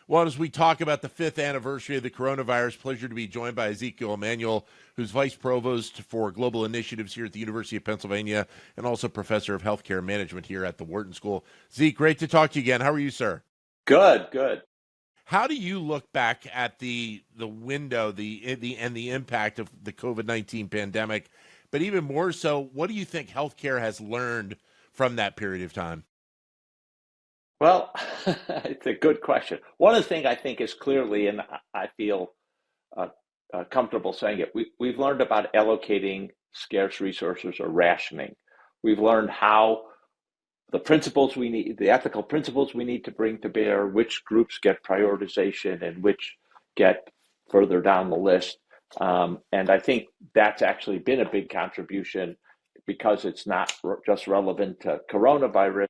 Well, as we talk about the fifth anniversary of the coronavirus, pleasure to be joined by Ezekiel Emanuel, who's Vice Provost for Global Initiatives here at the University of Pennsylvania and also Professor of Healthcare Management here at the Wharton School. Zeke, great to talk to you again. How are you, sir? Good, good. How do you look back at the window, the impact of the COVID-19 pandemic, but even more so, what do you think healthcare has learned from that period of time? Well, it's a good question. One of the things I think is clearly, and I feel uh, comfortable saying it, we've learned about allocating scarce resources or rationing. We've learned how the principles we need, the ethical principles we need to bring to bear, which groups get prioritization and which get further down the list. And I think that's actually been a big contribution because it's not just relevant to coronavirus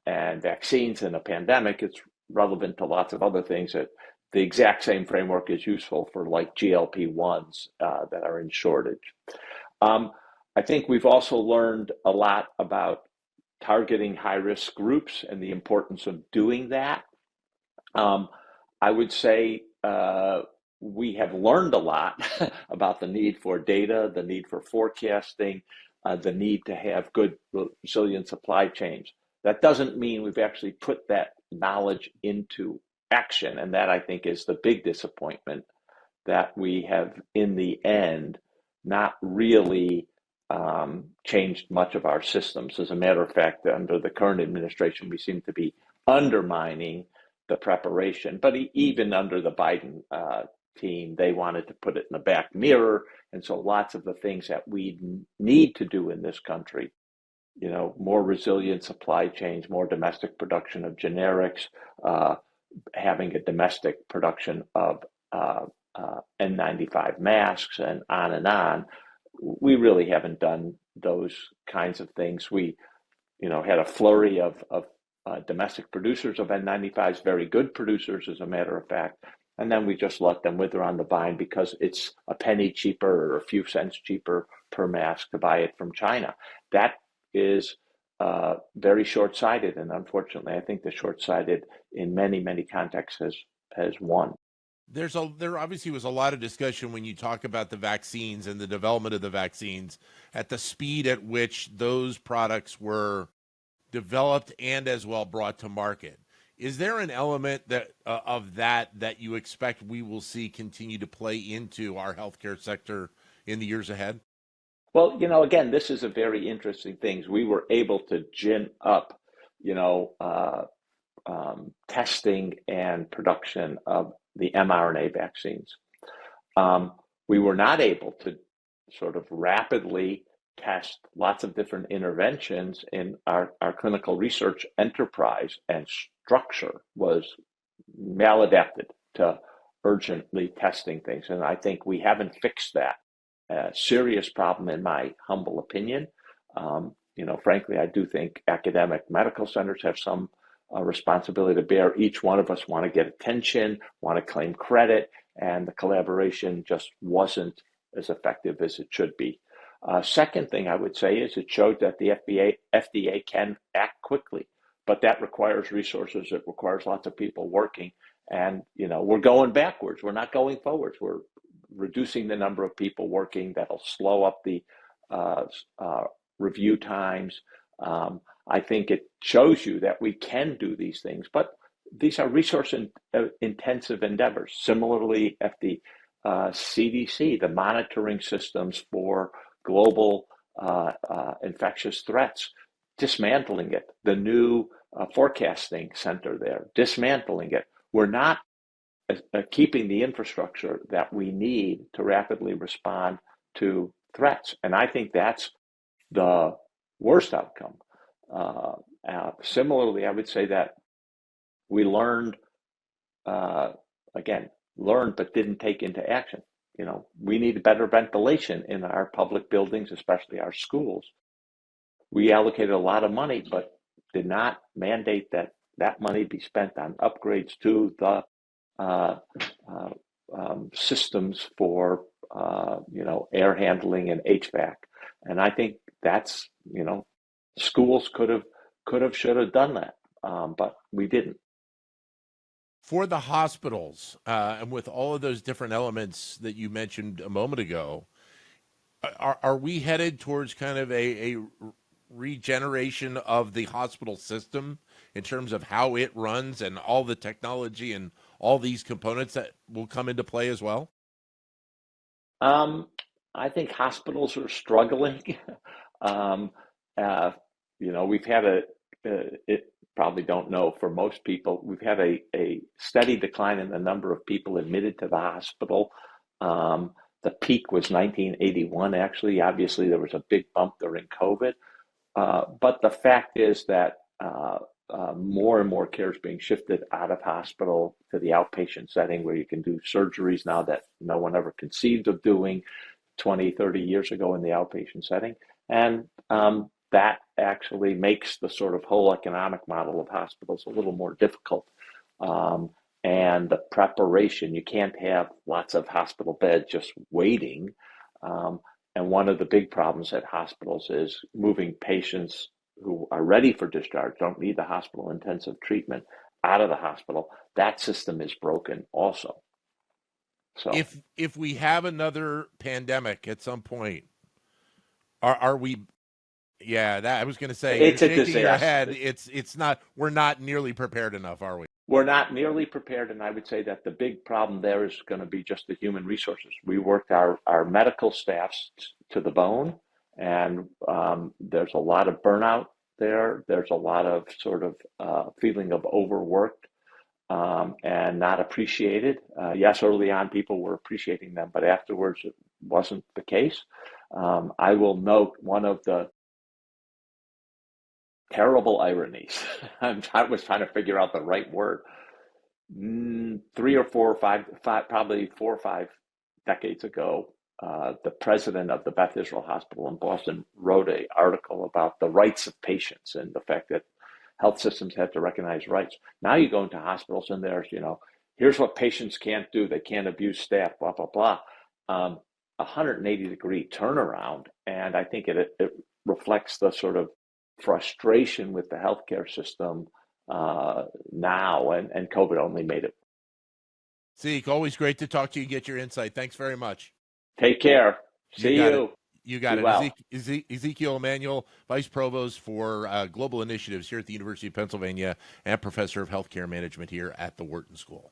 and vaccines and a pandemic. It's relevant to lots of other things that the exact same framework is useful for, like GLP-1s that are in shortage. Um, I think we've also learned a lot about targeting high risk groups and the importance of doing that. Um, I would say we have learned a lot about the need for data, the need for forecasting, the need to have good resilient supply chains. That doesn't mean we've actually put that knowledge into action. And that, I think, is the big disappointment, that we have, in the end, not really changed much of our systems. As a matter of fact, under the current administration, we seem to be undermining the preparation. But even under the Biden team, they wanted to put it in the back mirror. And so lots of the things that we need to do in this country, more resilient supply chains, more domestic production of generics, having a domestic production of N95 masks, and on, we really haven't done those kinds of things. We, had a flurry of domestic producers of N95s, very good producers, as a matter of fact. And then we just let them wither on the vine because it's a penny cheaper or a few cents cheaper per mask to buy it from China. That is very short-sighted, and unfortunately, I think the short-sighted in many, many contexts has won. There obviously was a lot of discussion when you talk about the vaccines and the development of the vaccines at the speed at which those products were developed and as well brought to market. Is there an element of that you expect we will see continue to play into our healthcare sector in the years ahead? Well, again, this is a very interesting thing. We were able to gin up, you know, uh, testing and production of the mRNA vaccines. Um, we were not able to sort of rapidly test lots of different interventions in our clinical research enterprise, and structure was maladapted to urgently testing things. And I think we haven't fixed that serious problem, in my humble opinion. Frankly, I do think academic medical centers have some responsibility to bear. Each one of us want to get attention, want to claim credit, and the collaboration just wasn't as effective as it should be. Second thing I would say is it showed that the FDA can act quickly, but that requires resources. It requires lots of people working. And, we're going backwards. We're not going forwards. We're reducing the number of people working. That'll slow up the uh, uh, review times. I think it shows you that we can do these things, but these are intensive endeavors. Similarly, at the CDC, the monitoring systems for global infectious threats, dismantling it. The new forecasting center there, dismantling it. We're not keeping the infrastructure that we need to rapidly respond to threats. And I think that's the worst outcome. Similarly, I would say that we learned, uh, again, learned but didn't take into action. We need better ventilation in our public buildings, especially our schools. We allocated a lot of money, but did not mandate that money be spent on upgrades to the uh, uh, systems for air handling and HVAC. And I think that's schools should have done that, but we didn't. for the hospitals, and with all of those different elements that you mentioned a moment ago, are we headed towards kind of a regeneration of the hospital system in terms of how it runs and all the technology and all these components that will come into play as well? Um, I think hospitals are struggling. um, uh, we've had it probably don't know for most people, we've had a steady decline in the number of people admitted to the hospital. The peak was 1981, actually. Obviously, there was a big bump during COVID. But the fact is that more and more care is being shifted out of hospital to the outpatient setting where you can do surgeries now that no one ever conceived of doing 20, 30 years ago in the outpatient setting. And that actually makes the sort of whole economic model of hospitals a little more difficult. Um, and the preparation, you can't have lots of hospital beds just waiting. Um, and one of the big problems at hospitals is moving patients who are ready for discharge, don't need the hospital intensive treatment, out of the hospital. That system is broken also. So If we have another pandemic at some point, are we? Yeah, that I was going to say. You're it's a shaking your head. disaster. It's not. We're not nearly prepared enough, are we? We're not nearly prepared, and I would say that the big problem there is going to be just the human resources. We worked our medical staffs to the bone, and there's a lot of burnout there. There's a lot of sort of feeling of overworked and not appreciated. Yes, early on people were appreciating them, but afterwards it wasn't the case. I will note one of the terrible ironies. I was trying to figure out the right word. 3 or 4 or 5, probably 4 or 5 decades ago, the president of the Beth Israel Hospital in Boston wrote an article about the rights of patients and the fact that health systems have to recognize rights. Now you go into hospitals and there's, here's what patients can't do. They can't abuse staff, blah, blah, blah. 180-degree turnaround. And I think it reflects the sort of frustration with the healthcare system now, and COVID only made it. Zeke, always great to talk to you and get your insight. Thanks very much. Take care. You See got it. you. You got Be it. well. Ezekiel Emanuel, Vice Provost for Global Initiatives here at the University of Pennsylvania and Professor of Healthcare Management here at the Wharton School.